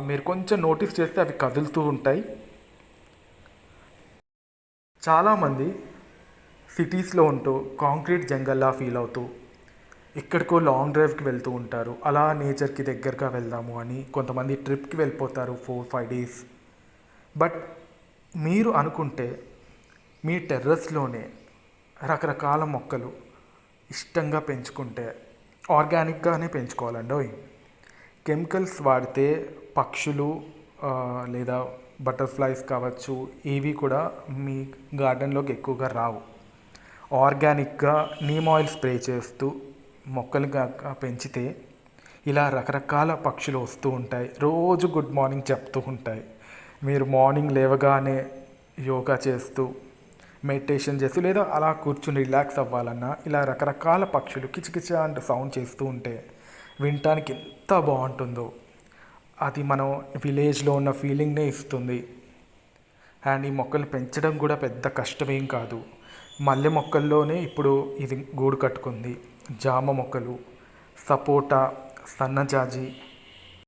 మీరు కొంచెం నోటీస్ చేస్తే అవి కదులుతూ ఉంటాయి. చాలామంది సిటీస్లో ఉంటూ కాంక్రీట్ జంగల్లా ఫీల్ అవుతూ ఎక్కడికో లాంగ్ డ్రైవ్కి వెళ్తూ ఉంటారు. అలా నేచర్కి దగ్గరగా వెళ్దాము అని కొంతమంది ట్రిప్కి వెళ్ళిపోతారు 4-5 డేస్. బట్ మీరు అనుకుంటే మీ టెర్రస్లోనే రకరకాల మొక్కలు ఇష్టంగా పెంచుకుంటే ఆర్గానిక్గానే పెంచుకోవాలండి. కెమికల్స్ వాడితే పక్షులు లేదా బటర్ఫ్లైస్ కావచ్చు, ఇవి కూడా మీ గార్డెన్లోకి ఎక్కువగా రావు. ఆర్గానిక్గా నీమ్ ఆయిల్ స్ప్రే చేస్తూ మొక్కలుగా పెంచితే ఇలా రకరకాల పక్షులు వస్తూ ఉంటాయి, రోజు గుడ్ మార్నింగ్ చెప్తూ ఉంటాయి. మీరు మార్నింగ్ లేవగానే యోగా చేస్తూ మెడిటేషన్ చేస్తూ లేదా అలా కూర్చుని రిలాక్స్ అవ్వాలన్నా ఇలా రకరకాల పక్షులు కిచకిచ అంటూ సౌండ్ చేస్తూ ఉంటే వినటానికి ఎంత బాగుంటుందో. అది మనం విలేజ్లో ఉన్న ఫీలింగ్నే ఇస్తుంది. అండ్ ఈ మొక్కలు పెంచడం కూడా పెద్ద కష్టమేం కాదు. మల్లె మొక్కల్లోనే ఇప్పుడు ఇది గూడు కట్టుకుంది. జామ మొక్కలు, సపోటా, సన్నజాజి,